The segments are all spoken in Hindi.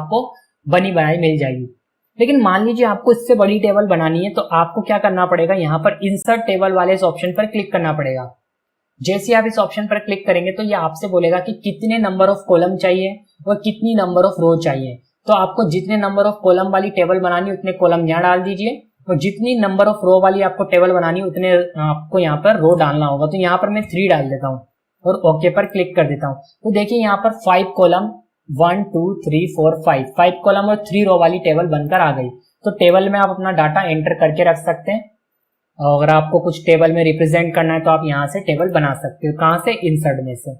आपको बनी बनाई मिल जाएगी। लेकिन मान लीजिए आपको इससे बड़ी टेबल बनानी है तो आपको क्या करना पड़ेगा, यहाँ पर इंसर्ट टेबल वाले इस ऑप्शन पर क्लिक करना पड़ेगा। जैसे आप इस ऑप्शन पर क्लिक करेंगे तो ये आपसे बोलेगा कि कितने नंबर ऑफ कॉलम चाहिए और कितनी नंबर ऑफ रो चाहिए। तो आपको जितने नंबर ऑफ कॉलम वाली टेबल बनानी उतने कॉलम यहाँ डाल दीजिए, और जितनी नंबर ऑफ रो वाली आपको टेबल बनानी उतने आपको यहाँ पर रो डालना होगा। तो यहाँ पर मैं 3 डाल देता हूँ और ओके पर क्लिक कर देता हूँ। तो देखिए यहाँ पर 5 कॉलम 1 2 3 4 5 कॉलम और 3 रो वाली टेबल बनकर आ गई। तो टेबल में आप अपना डाटा एंटर करके रख सकते हैं। अगर आपको कुछ टेबल में रिप्रेजेंट करना है तो आप यहां से टेबल बना सकते हो। कहां से? इंसर्ट में से।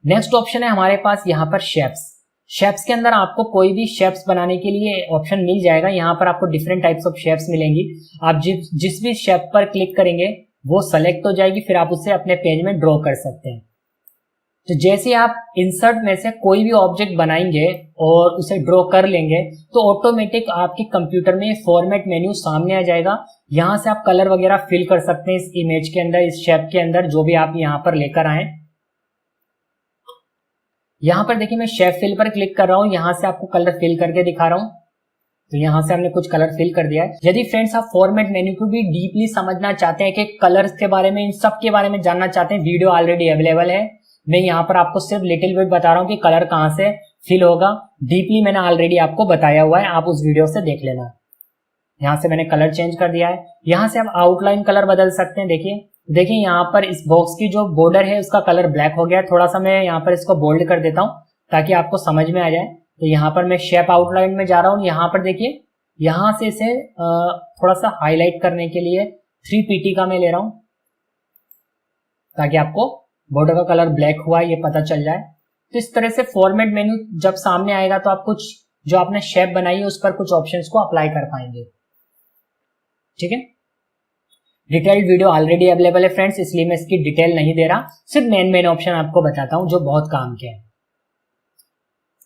नेक्स्ट ऑप्शन है हमारे पास यहाँ पर शेप्स। शेप्स के अंदर आपको कोई भी शेप्स बनाने के लिए ऑप्शन मिल जाएगा। यहाँ पर आपको डिफरेंट टाइप्स ऑफ शेप्स मिलेंगी। आप जिस भी शेप पर क्लिक करेंगे वो सेलेक्ट हो जाएगी, फिर आप उसे अपने पेज में ड्रॉ कर सकते हैं। तो जैसे आप इंसर्ट में से कोई भी ऑब्जेक्ट बनाएंगे और उसे ड्रॉ कर लेंगे तो ऑटोमेटिक आपके कंप्यूटर में फॉर्मेट मेन्यू सामने आ जाएगा। यहां से आप कलर वगैरह फिल कर सकते हैं इस इमेज के अंदर, इस शेप के अंदर, जो भी आप यहां पर लेकर आए। यहां पर देखिए मैं शेप फिल पर क्लिक कर रहा हूं, यहां से आपको कलर फिल करके दिखा रहा हूं। तो यहां से हमने कुछ कलर फिल कर दिया है। यदि फ्रेंड्स आप फॉर्मेट मेन्यू को भी डीपली समझना चाहते हैं कि कलर्स के बारे में, इन सब के बारे में जानना चाहते हैं, वीडियो ऑलरेडी अवेलेबल है। मैं यहाँ पर आपको सिर्फ लिटिल बिट बता रहा हूँ कि कलर कहाँ से फिल होगा। डीपली मैंने ऑलरेडी आपको बताया हुआ है, आप उस वीडियो से देख लेना। यहाँ से मैंने कलर चेंज कर दिया है। यहाँ से आप आउटलाइन कलर बदल सकते हैं। देखिए यहाँ पर इस बॉक्स की जो बॉर्डर है उसका कलर ब्लैक हो गया है। थोड़ा सा मैं यहाँ पर इसको बोल्ड कर देता हूँ ताकि आपको समझ में आ जाए। तो यहाँ पर मैं शेप आउटलाइन में जा रहा हूँ। यहाँ पर देखिए, यहाँ से इसे थोड़ा सा हाईलाइट करने के लिए 3pt का मैं ले रहा हूँ ताकि आपको बॉर्डर का कलर ब्लैक हुआ है ये पता चल जाए। तो इस तरह से फॉर्मेट मेन्यू जब सामने आएगा तो आप कुछ जो आपने शेप बनाई है उस पर कुछ ऑप्शंस को अप्लाई कर पाएंगे। ठीक है, डिटेल्ड वीडियो ऑलरेडी अवेलेबल है फ्रेंड्स, इसलिए मैं इसकी डिटेल नहीं दे रहा, सिर्फ मेन ऑप्शन आपको बताता हूं जो बहुत काम के हैं।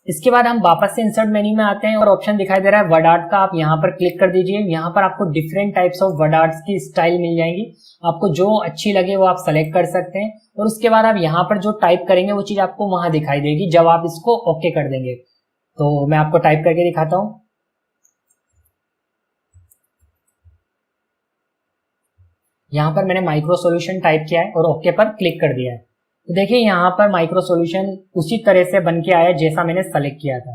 इसके बाद हम वापस से इंसर्ट मेन्यू में आते हैं और ऑप्शन दिखाई दे रहा है वर्ड आर्ट का। आप यहाँ पर क्लिक कर दीजिए। यहाँ पर आपको different types of word arts की स्टाइल मिल जाएंगी। आपको जो अच्छी लगे वो आप सेलेक्ट कर सकते हैं और उसके बाद आप यहाँ पर जो टाइप करेंगे वो चीज आपको वहां दिखाई देगी जब आप इसको ओके कर देंगे। तो मैं आपको टाइप करके दिखाता हूं। यहाँ पर मैंने माइक्रो सॉल्यूशन टाइप किया है और ओके पर क्लिक कर दिया है। तो देखिए यहाँ पर माइक्रो सॉल्यूशन उसी तरह से बन के आया जैसा मैंने सेलेक्ट किया था।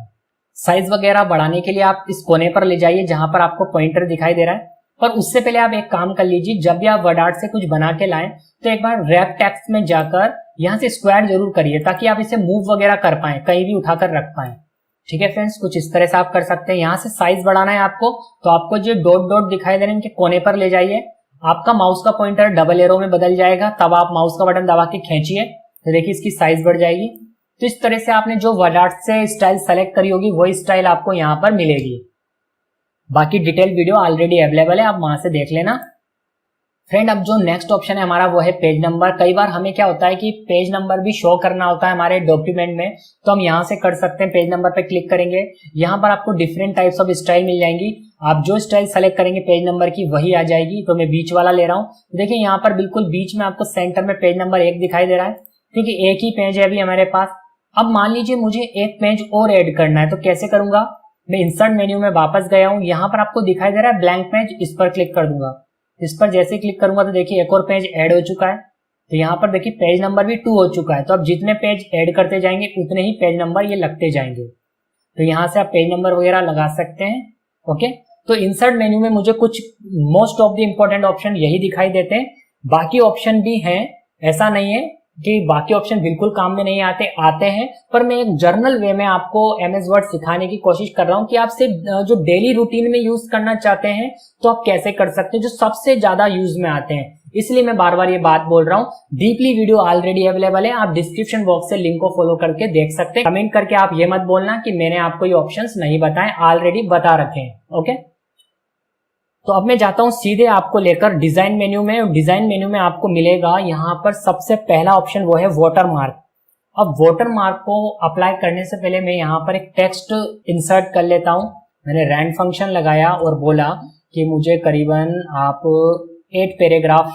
साइज वगैरह बढ़ाने के लिए आप इस कोने पर ले जाइए जहां पर आपको पॉइंटर दिखाई दे रहा है। पर उससे पहले आप एक काम कर लीजिए, जब भी आप वर्ड आर्ट से कुछ बना के लाएं तो एक बार रैप टेक्स्ट में जाकर यहाँ से स्क्वायर जरूर करिए ताकि आप इसे मूव वगैरह कर पाए, कहीं भी उठाकर रख पाए। ठीक है फ्रेंड्स, कुछ इस तरह से आप कर सकते हैं। यहाँ से साइज बढ़ाना है आपको तो आपको जो डॉट डॉट दिखाई दे रहे हैं इनके कोने पर ले जाइए। आपका माउस का पॉइंटर डबल एरो में बदल जाएगा, तब आप माउस का बटन दबा के खींचिए तो देखिए इसकी साइज बढ़ जाएगी। तो इस तरह से आपने जो वर्ड आर्ट से स्टाइल सेलेक्ट करी होगी वही स्टाइल आपको यहाँ पर मिलेगी। बाकी डिटेल वीडियो ऑलरेडी अवेलेबल है, आप वहां से देख लेना। फ्रेंड, अब जो नेक्स्ट ऑप्शन है हमारा वो है पेज नंबर। कई बार हमें क्या होता है कि पेज नंबर भी शो करना होता है हमारे डॉक्यूमेंट में, तो हम यहाँ से कर सकते हैं। पेज नंबर पे क्लिक करेंगे, यहाँ पर आपको डिफरेंट टाइप्स ऑफ स्टाइल मिल जाएंगी। आप जो स्टाइल सेलेक्ट करेंगे पेज नंबर की वही आ जाएगी। तो मैं बीच वाला ले रहा हूँ। देखिए यहाँ पर बिल्कुल बीच में आपको सेंटर में पेज नंबर 1 दिखाई दे रहा है, क्योंकि एक ही पेज है अभी हमारे पास। अब मान लीजिए मुझे एक पेज और ऐड करना है, तो कैसे करूंगा? मैं इंसर्ट मेन्यू में वापस गया हूं, यहाँ पर आपको दिखाई दे रहा है ब्लैंक पेज, इस पर क्लिक कर दूंगा। इस पर जैसे क्लिक करूंगा तो देखिए एक और पेज ऐड हो चुका है। तो यहाँ पर देखिए पेज नंबर भी 2 हो चुका है। तो अब जितने पेज ऐड करते जाएंगे उतने ही पेज नंबर ये लगते जाएंगे। तो यहाँ से आप पेज नंबर वगैरह लगा सकते हैं। ओके, तो इंसर्ट मेन्यू में मुझे कुछ most of the important option यही दिखाई देते हैं। बाकी ऑप्शन भी हैं, ऐसा नहीं है कि बाकी ऑप्शन बिल्कुल काम में नहीं आते हैं, पर मैं एक जर्नल वे में आपको MS वर्ड सिखाने की कोशिश कर रहा हूं कि आप सिर्फ जो डेली रूटीन में यूज करना चाहते हैं तो आप कैसे कर सकते हैं, जो सबसे ज्यादा यूज में आते हैं। इसलिए मैं बार बार ये बात बोल रहा हूं। डीपली वीडियो ऑलरेडी अवेलेबल है, आप डिस्क्रिप्शन बॉक्स से लिंक को फॉलो करके देख सकते हैं। कमेंट करके आप ये मत बोलना कि मैंने आपको ये ऑप्शंस नहीं बताए, ऑलरेडी बता रखे हैं। ओके, तो अब मैं जाता हूं सीधे आपको लेकर डिजाइन मेन्यू में। डिजाइन मेन्यू में आपको मिलेगा यहाँ पर सबसे पहला ऑप्शन वो है वाटर मार्क। अब वाटर मार्क को अप्लाई करने से पहले मैं यहाँ पर एक टेक्स्ट इंसर्ट कर लेता हूं। मैंने रैंड फंक्शन लगाया और बोला कि मुझे करीबन आप 8 पैराग्राफ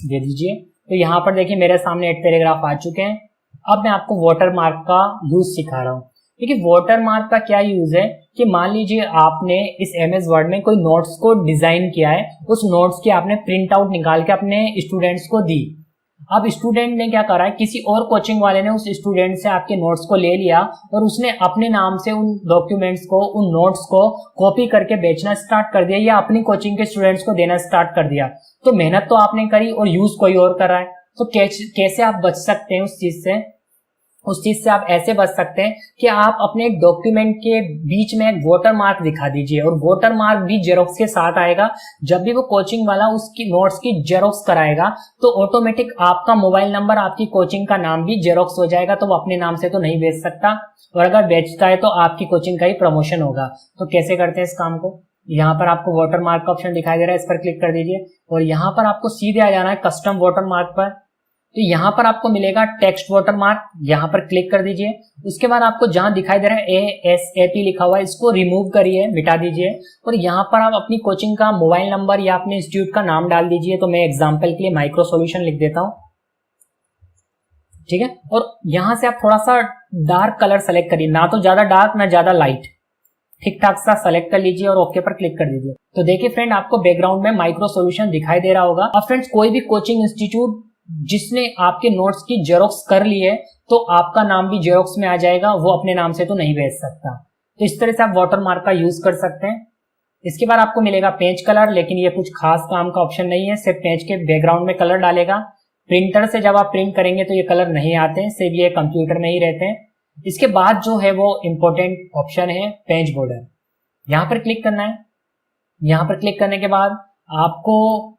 दे दीजिए। तो यहाँ पर देखिए मेरे सामने 8 पैराग्राफ आ चुके हैं। अब मैं आपको वाटर मार्क का यूज सिखा रहा हूँ। देखिए वाटर मार्क का क्या यूज है कि मान लीजिए आपने इस एमएस वर्ड में कोई नोट्स को डिजाइन किया है, उस नोट्स की आपने प्रिंट आउट निकाल के अपने स्टूडेंट्स को दी। अब स्टूडेंट ने क्या करा है, किसी और कोचिंग वाले ने उस स्टूडेंट से आपके नोट्स को ले लिया और उसने अपने नाम से उन डॉक्यूमेंट्स को, उन नोट्स को कॉपी करके बेचना स्टार्ट कर दिया या अपनी कोचिंग के स्टूडेंट्स को देना स्टार्ट कर दिया। तो मेहनत तो आपने करी और यूज कोई और कर रहा है। तो कैसे आप बच सकते हैं उस चीज से? उस चीज से आप ऐसे बच सकते हैं कि आप अपने डॉक्यूमेंट के बीच में एक वाटर मार्क दिखा दीजिए, और वाटर मार्क भी जेरोक्स के साथ आएगा। जब भी वो कोचिंग वाला उसकी नोट्स की जेरोक्स कराएगा तो ऑटोमेटिक आपका मोबाइल नंबर, आपकी कोचिंग का नाम भी जेरोक्स हो जाएगा। तो वो अपने नाम से तो नहीं बेच सकता, और अगर बेचता है तो आपकी कोचिंग का ही प्रमोशन होगा। तो कैसे करते हैं इस काम को? यहाँ पर आपको वाटर मार्क का ऑप्शन दिखाई दे रहा है, इस पर क्लिक कर दीजिए और यहाँ पर आपको सीधे आ जाना है कस्टम वाटर मार्क पर। तो यहाँ पर आपको मिलेगा टेक्स्ट वाटर मार्क, यहाँ पर क्लिक कर दीजिए। उसके बाद आपको जहां दिखाई दे रहा है ASAP लिखा हुआ है, इसको रिमूव करिए, मिटा दीजिए और यहाँ पर आप अपनी कोचिंग का मोबाइल नंबर या अपने इंस्टीट्यूट का नाम डाल दीजिए। तो मैं एग्जांपल के लिए माइक्रो सॉल्यूशन लिख देता हूँ, ठीक है। और यहाँ से आप थोड़ा सा डार्क कलर सेलेक्ट करिए, ना तो ज्यादा डार्क ना ज्यादा लाइट, ठीक ठाक सा सेलेक्ट कर लीजिए और ओके पर क्लिक कर दीजिए। तो देखिए फ्रेंड, आपको बैकग्राउंड में माइक्रो सॉल्यूशन दिखाई दे रहा होगा। अब फ्रेंड्स, कोई भी कोचिंग इंस्टीट्यूट जिसने आपके नोट्स की जेरोक्स कर ली है तो आपका नाम भी जेरोक्स में आ जाएगा, वो अपने नाम से तो नहीं भेज सकता। तो इस तरह से आप वाटर मार्क का यूज कर सकते हैं। इसके बाद आपको मिलेगा पेज कलर, लेकिन ये कुछ खास काम का ऑप्शन नहीं है, सिर्फ पेज के बैकग्राउंड में कलर डालेगा। प्रिंटर से जब आप प्रिंट करेंगे तो ये कलर नहीं आते हैं, सिर्फ ये कंप्यूटर में ही रहते हैं। इसके बाद जो है वो इंपॉर्टेंट ऑप्शन है पेज बॉर्डर, यहाँ पर क्लिक करना है। यहाँ पर क्लिक करने के बाद आपको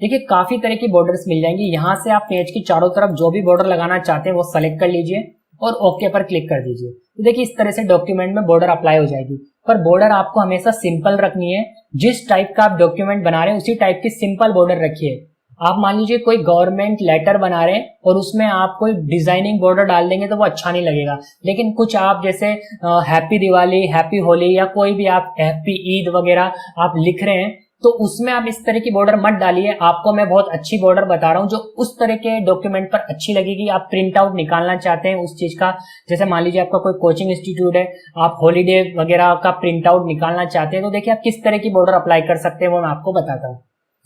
देखिए काफी तरह की बॉर्डर्स मिल जाएंगी। यहाँ से आप पेज की चारों तरफ जो भी बॉर्डर लगाना चाहते हैं वो सेलेक्ट कर लीजिए और ओके पर क्लिक कर दीजिए। तो देखिए इस तरह से डॉक्यूमेंट में बॉर्डर अप्लाई हो जाएगी। पर बॉर्डर आपको हमेशा सिंपल रखनी है, जिस टाइप का आप डॉक्यूमेंट बना रहे हैं उसी टाइप की सिंपल बॉर्डर रखिए। आप मान लीजिए कोई गवर्नमेंट लेटर बना रहे हैं और उसमें आप कोई डिजाइनिंग बॉर्डर डाल देंगे तो वो अच्छा नहीं लगेगा। लेकिन कुछ आप जैसे हैप्पी दिवाली, हैप्पी होली या कोई भी आप हैप्पी ईद वगैरह आप लिख रहे हैं तो उसमें आप इस तरह की बॉर्डर मत डालिए। आपको मैं बहुत अच्छी बॉर्डर बता रहा हूं जो उस तरह के डॉक्यूमेंट पर अच्छी लगेगी। आप प्रिंट आउट निकालना चाहते हैं उस चीज का, जैसे मान लीजिए आपका कोई कोचिंग इंस्टीट्यूट है, आप हॉलीडे वगैरह का प्रिंट आउट निकालना चाहते हैं तो देखिए आप किस तरह की बॉर्डर अप्लाई कर सकते हैं वो मैं आपको बताता हूँ।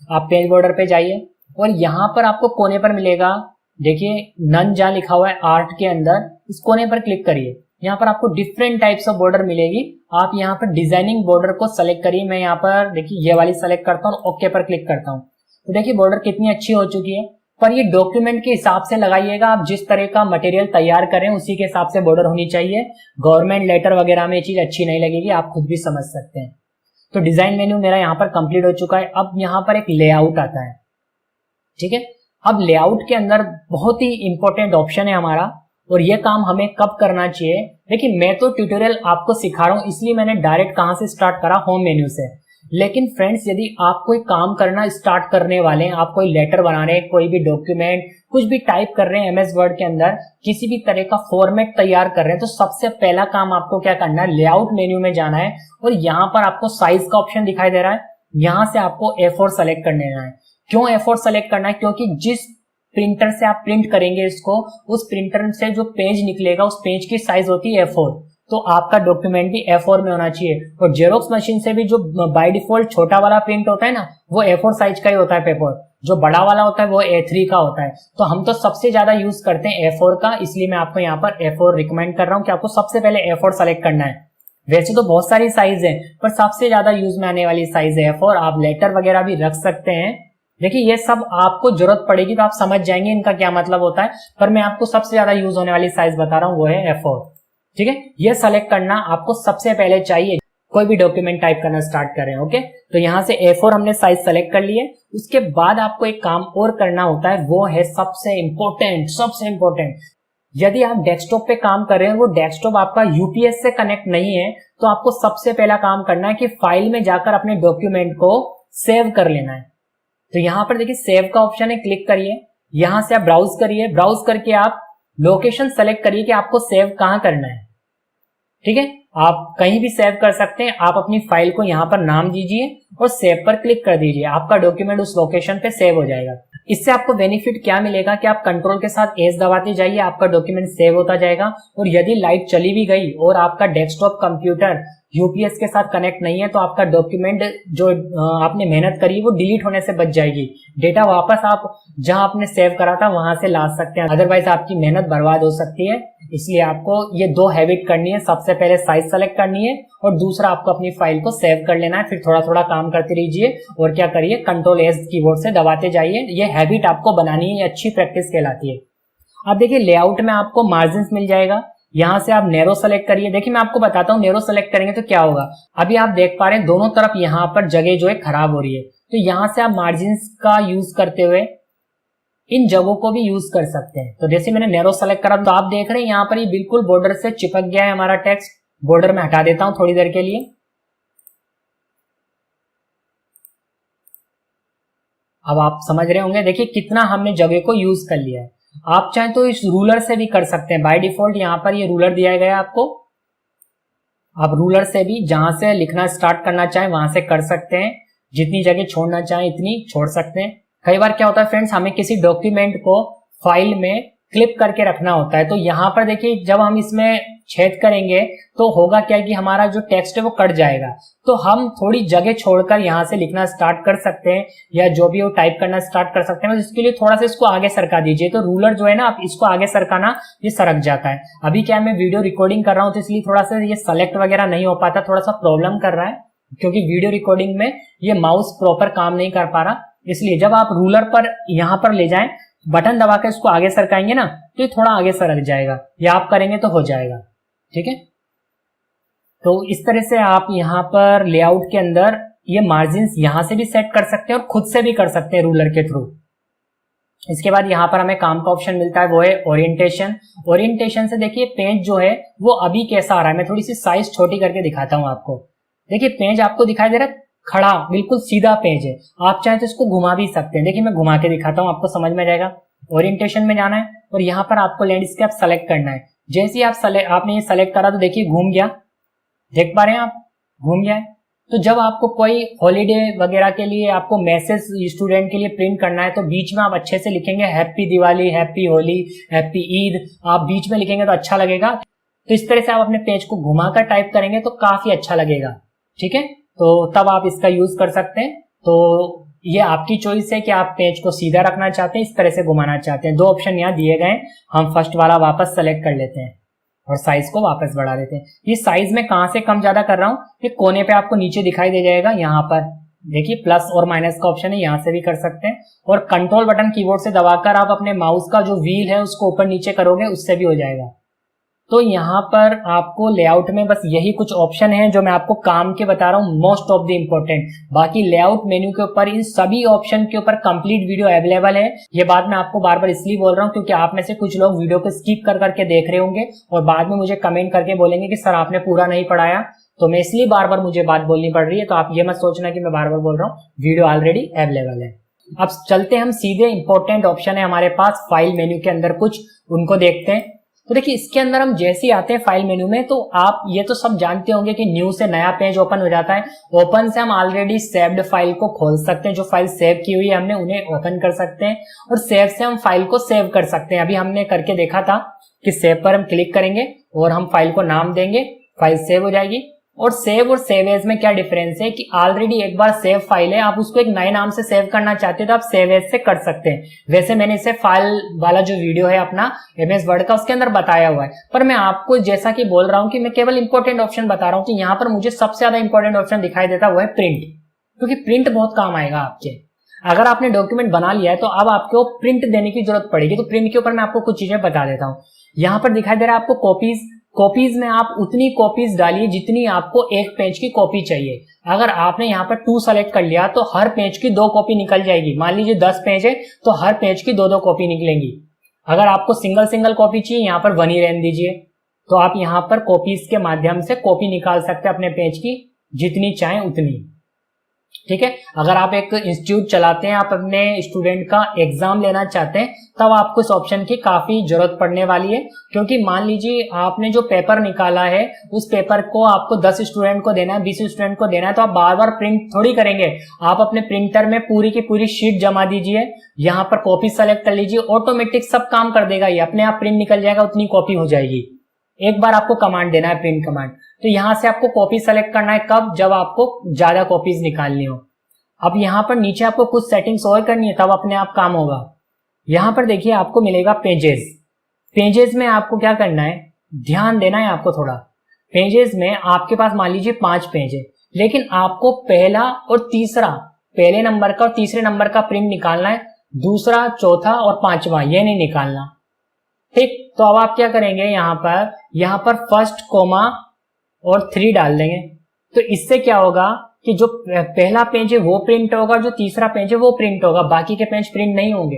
आप पेज बॉर्डर पे जाइए और यहाँ पर आपको कोने पर मिलेगा, देखिए नन जहाँ लिखा हुआ है आर्ट के अंदर, इस कोने पर क्लिक करिए। यहाँ पर आपको डिफरेंट टाइप्स ऑफ बॉर्डर मिलेगी। आप यहाँ पर डिजाइनिंग बॉर्डर को सेलेक्ट करिए। मैं यहाँ पर देखिए ये वाली सेलेक्ट करता हूँ और ओके पर क्लिक करता हूँ। तो देखिए बॉर्डर कितनी अच्छी हो चुकी है। पर ये डॉक्यूमेंट के हिसाब से लगाइएगा, आप जिस तरह का मटेरियल तैयार करें उसी के हिसाब से बॉर्डर होनी चाहिए। गवर्नमेंट लेटर वगैरह में ये चीज अच्छी नहीं लगेगी, आप खुद भी समझ सकते हैं। तो डिजाइन मेन्यू मेरा यहाँ पर कंप्लीट हो चुका है। अब यहाँ पर एक लेआउट आता है, ठीक है। अब लेआउट के अंदर बहुत ही इंपॉर्टेंट ऑप्शन है हमारा, और ये काम हमें कब करना चाहिए। देखिए मैं तो ट्यूटोरियल आपको सिखा रहा हूँ इसलिए मैंने डायरेक्ट कहाँ से स्टार्ट करा, होम मेन्यू से। लेकिन फ्रेंड्स यदि आप कोई काम करना स्टार्ट करने वाले हैं, आप कोई लेटर बना रहे हैं, कोई भी डॉक्यूमेंट कुछ भी टाइप कर रहे हैं एमएस वर्ड के अंदर, किसी भी तरह का फॉर्मेट तैयार कर रहे हैं, तो सबसे पहला काम आपको क्या करना है, लेआउट मेन्यू में जाना है और यहाँ पर आपको साइज का ऑप्शन दिखाई दे रहा है। यहाँ से आपको A4 सेलेक्ट कर लेना है। क्यों A4 सेलेक्ट करना है? क्योंकि जिस प्रिंटर से आप प्रिंट करेंगे इसको, उस प्रिंटर से जो पेज निकलेगा उस पेज की साइज होती है A4, तो आपका डॉक्यूमेंट भी A4 में होना चाहिए। और जेरोक्स मशीन से भी जो बाय डिफॉल्ट छोटा वाला प्रिंट होता है ना, वो A4 साइज का ही होता है पेपर, जो बड़ा वाला होता है वो A3 का होता है। तो हम तो सबसे ज्यादा यूज करते हैं A4 का, इसलिए मैं आपको यहाँ पर A4 रिकमेंड कर रहा हूँ कि आपको सबसे पहले A4 सेलेक्ट करना है। वैसे तो बहुत सारी साइज है पर सबसे ज्यादा यूज में आने वाली साइज है A4। आप लेटर वगैरह भी रख सकते हैं। देखिए ये सब आपको जरूरत पड़ेगी तो आप समझ जाएंगे इनका क्या मतलब होता है, पर मैं आपको सबसे ज्यादा यूज होने वाली साइज बता रहा हूँ, वो है A4, ठीक है। ये सेलेक्ट करना आपको सबसे पहले चाहिए कोई भी डॉक्यूमेंट टाइप करना स्टार्ट करें, ओके। तो यहाँ से A4 हमने साइज सेलेक्ट कर लिए। उसके बाद आपको एक काम और करना होता है, वो है सबसे इंपॉर्टेंट। यदि आप डेस्कटॉप पे काम कर रहे हैं, वो डेस्कटॉप आपका यूपीएस से कनेक्ट नहीं है, तो आपको सबसे पहला काम करना है कि फाइल में जाकर अपने डॉक्यूमेंट को सेव कर लेना है। तो यहाँ पर देखिए सेव का ऑप्शन है, क्लिक करिए। यहां से आप ब्राउज करिए, ब्राउज करके आप लोकेशन सेलेक्ट करिए कि आपको सेव कहां करना है, ठीक है। आप कहीं भी सेव कर सकते हैं। आप अपनी फाइल को यहाँ पर नाम दीजिए और सेव पर क्लिक कर दीजिए, आपका डॉक्यूमेंट उस लोकेशन पे सेव हो जाएगा। इससे आपको बेनिफिट क्या मिलेगा कि आप कंट्रोल के साथ एस दबाते जाइए, आपका डॉक्यूमेंट सेव होता जाएगा। और यदि लाइट चली भी गई और आपका डेस्कटॉप कंप्यूटर यूपीएस के साथ कनेक्ट नहीं है तो आपका डॉक्यूमेंट जो आपने मेहनत करी वो डिलीट होने से बच जाएगी। डेटा वापस आप जहां आपने सेव करा था वहां से ला सकते हैं, अदरवाइज आपकी मेहनत बर्बाद हो सकती है। इसलिए आपको ये 2 हैबिट करनी है। सबसे पहले साइज सेलेक्ट करनी है और दूसरा आपको अपनी फाइल को सेव कर लेना है। फिर थोड़ा थोड़ा काम करते रहिए और क्या करिए, कंट्रोल एस कीबोर्ड से दबाते जाइए। ये हैबिट आपको बनानी है, ये अच्छी प्रैक्टिस कहलाती है। अब देखिए लेआउट में आपको मार्जिन मिल जाएगा, यहां से आप नैरो सेलेक्ट करिए। देखिए मैं आपको बताता हूँ नैरो सेलेक्ट करेंगे तो क्या होगा। अभी आप देख पा रहे हैं दोनों तरफ यहाँ पर जगह जो है खराब हो रही है, तो यहां से आप मार्जिन का यूज करते हुए इन जगहों को भी यूज कर सकते हैं। तो जैसे मैंने नैरो सेलेक्ट करा तो आप देख रहे हैं यहाँ पर ये बिल्कुल बॉर्डर से चिपक गया है हमारा टेक्स्ट। बॉर्डर में हटा देता हूं थोड़ी देर के लिए। अब आप समझ रहे होंगे, देखिए कितना हमने जगह को यूज कर लिया है। आप चाहें तो इस रूलर से भी कर सकते हैं। बाय डिफॉल्ट यहाँ पर ये रूलर दिया गया है आपको। आप रूलर से भी जहां से लिखना स्टार्ट करना चाहें वहां से कर सकते हैं, जितनी जगह छोड़ना चाहें इतनी छोड़ सकते हैं। कई बार क्या होता है फ्रेंड्स, हमें किसी डॉक्यूमेंट को फाइल में क्लिप करके रखना होता है, तो यहाँ पर देखिए जब हम इसमें छेद करेंगे तो होगा क्या कि हमारा जो टेक्स्ट है वो कट जाएगा। तो हम थोड़ी जगह छोड़कर यहाँ से लिखना स्टार्ट कर सकते हैं या जो भी वो टाइप करना स्टार्ट कर सकते हैं। इसके लिए थोड़ा सा इसको आगे सरका दीजिए, तो रूलर जो है ना, आप इसको आगे सरकाना, ये सरक जाता है। अभी क्या मैं वीडियो रिकॉर्डिंग कर रहा हूँ तो इसलिए थोड़ा सा ये सेलेक्ट वगैरह नहीं हो पाता, थोड़ा सा प्रॉब्लम कर रहा है, क्योंकि वीडियो रिकॉर्डिंग में ये माउस प्रॉपर काम नहीं कर पा रहा। इसलिए जब आप रूलर पर यहाँ पर ले जाएं, बटन दबाकर इसको आगे सरकाएंगे ना तो ये थोड़ा आगे सरक जाएगा, या आप करेंगे तो हो जाएगा। ठीक है, तो इस तरह से आप यहाँ पर लेआउट के अंदर ये मार्जिन यहां से भी सेट कर सकते हैं और खुद से भी कर सकते हैं रूलर के थ्रू। इसके बाद यहाँ पर हमें काम का ऑप्शन मिलता है, वो है ओरिएंटेशन। ओरिएंटेशन से देखिए पेज जो है वो अभी कैसा आ रहा है, मैं थोड़ी सी साइज छोटी करके दिखाता हूँ आपको। देखिए पेज आपको दिखाई दे रहा है खड़ा, बिल्कुल सीधा पेज है। आप चाहे तो इसको घुमा भी सकते हैं। देखिए मैं घुमा के दिखाता हूँ, आपको समझ में जाएगा। ओरिएंटेशन में जाना है और यहाँ पर आपको लैंडस्केप सेलेक्ट करना है। जैसे ही आपने ये सेलेक्ट करा तो देखिए घूम गया, देख पा रहे हैं आप, घूम गया है। तो जब आपको कोई हॉलीडे वगैरह के लिए आपको मैसेज स्टूडेंट के लिए प्रिंट करना है तो बीच में आप अच्छे से लिखेंगे happy Diwali, happy Holi, happy Eid, आप बीच में लिखेंगे तो अच्छा लगेगा। तो इस तरह से आप अपने पेज को घुमाकर टाइप करेंगे तो काफी अच्छा लगेगा। ठीक है, तो तब आप इसका यूज कर सकते हैं। तो ये आपकी चॉइस है कि आप पेज को सीधा रखना चाहते हैं, इस तरह से घुमाना चाहते हैं। 2 ऑप्शन यहाँ दिए गए हैं, हम फर्स्ट वाला वापस सेलेक्ट कर लेते हैं और साइज को वापस बढ़ा देते हैं। ये साइज में कहां से कम ज्यादा कर रहा हूं, ये कोने पे आपको नीचे दिखाई दे जाएगा। यहाँ पर देखिए प्लस और माइनस का ऑप्शन है, यहाँ से भी कर सकते हैं। और कंट्रोल बटन कीबोर्ड से दबाकर आप अपने माउस का जो व्हील है उसको ऊपर नीचे करोगे, उससे भी हो जाएगा। तो यहाँ पर आपको लेआउट में बस यही कुछ ऑप्शन है जो मैं आपको काम के बता रहा हूँ, मोस्ट ऑफ द इम्पोर्टेंट। बाकी लेआउट मेन्यू के ऊपर इन सभी ऑप्शन के ऊपर कंप्लीट वीडियो अवेलेबल है। ये बात मैं आपको बार बार इसलिए बोल रहा हूँ क्योंकि आप में से कुछ लोग वीडियो को स्किप कर करके देख रहे होंगे और बाद में मुझे कमेंट करके बोलेंगे कि सर आपने पूरा नहीं पढ़ाया। तो मैं इसलिए बार बार मुझे बात बोलनी पड़ रही है। तो आप ये मत सोचना कि मैं बार बार बोल रहा हूँ, वीडियो ऑलरेडी अवेलेबल है। अब चलते हम सीधे इंपॉर्टेंट ऑप्शन है हमारे पास फाइल मेन्यू के अंदर कुछ, उनको देखते हैं। तो देखिए इसके अंदर हम जैसे ही आते हैं फाइल मेन्यू में तो आप ये तो सब जानते होंगे कि न्यू से नया पेज ओपन हो जाता है। ओपन से हम ऑलरेडी सेव्ड फाइल को खोल सकते हैं, जो फाइल सेव की हुई है हमने उन्हें ओपन कर सकते हैं। और सेव से हम फाइल को सेव कर सकते हैं। अभी हमने करके देखा था कि सेव पर हम क्लिक करेंगे और हम फाइल को नाम देंगे, फाइल सेव हो जाएगी। और सेव एज में क्या डिफरेंस है कि ऑलरेडी एक बार सेव फाइल है, आप उसको एक नए नाम से सेव करना चाहते हो तो आप सेव एज से कर सकते हैं। वैसे मैंने इसे फाइल वाला जो वीडियो है अपना MS वर्ड का उसके अंदर बताया हुआ है, पर मैं आपको जैसा कि बोल रहा हूं कि मैं केवल इंपॉर्टेंट ऑप्शन बता रहा हूं। कि यहाँ पर मुझे सबसे ज्यादा इंपॉर्टेंट ऑप्शन दिखाई देता है वो है प्रिंट, क्योंकि प्रिंट बहुत काम आएगा आपके। अगर आपने डॉक्यूमेंट बना लिया है तो अब आपको प्रिंट देने की जरूरत पड़ेगी। तो प्रिंट के ऊपर मैं आपको कुछ चीजें बता देता हूँ। यहाँ पर दिखाई दे रहा है आपको कॉपीज में आप उतनी कॉपीज डालिए जितनी आपको एक पेज की कॉपी चाहिए। अगर आपने यहाँ पर 2 सेलेक्ट कर लिया तो हर पेज की 2 कॉपी निकल जाएगी। मान लीजिए 10 पेज है तो हर पेज की 2 कॉपी निकलेंगी। अगर आपको सिंगल कॉपी चाहिए यहाँ पर 1 ही रहने दीजिए। तो आप यहाँ पर कॉपीज के माध्यम से कॉपी निकाल सकते हैं अपने पेज की, जितनी चाहें उतनी। ठीक है। अगर आप एक इंस्टीट्यूट चलाते हैं, आप अपने स्टूडेंट का एग्जाम लेना चाहते हैं, तब आपको इस ऑप्शन की काफी जरूरत पड़ने वाली है, क्योंकि मान लीजिए आपने जो पेपर निकाला है उस पेपर को आपको 10 स्टूडेंट को देना है, 20 स्टूडेंट को देना है, तो आप बार बार प्रिंट थोड़ी करेंगे। आप अपने प्रिंटर में पूरी की पूरी शीट जमा दीजिए, यहाँ पर कॉपी सेलेक्ट कर लीजिए, ऑटोमेटिक सब काम कर देगा, ये अपने आप प्रिंट निकल जाएगा, उतनी कॉपी हो जाएगी। एक बार आपको कमांड देना है, प्रिंट कमांड। तो यहां से आपको कॉपी सेलेक्ट करना है, कब? जब आपको ज्यादा कॉपीज निकालनी हो। अब यहाँ पर नीचे आपको कुछ सेटिंग्स और करनी है, तब अपने आप काम होगा। यहाँ पर देखिए आपको मिलेगा पेजेस। पेजेस में आपको क्या करना है, ध्यान देना है आपको थोड़ा। पेजेस में आपके पास मान लीजिए 5 पेज है, लेकिन आपको पहला और तीसरा, पहले नंबर का और तीसरे नंबर का प्रिंट निकालना है, दूसरा, चौथा और पांचवा ये नहीं निकालना। ठीक, तो अब आप क्या करेंगे, यहाँ पर फर्स्ट कोमा और 3 डाल देंगे। तो इससे क्या होगा कि जो पहला पेज है वो प्रिंट होगा, जो तीसरा पेज है वो प्रिंट होगा, बाकी के पेज प्रिंट नहीं होंगे।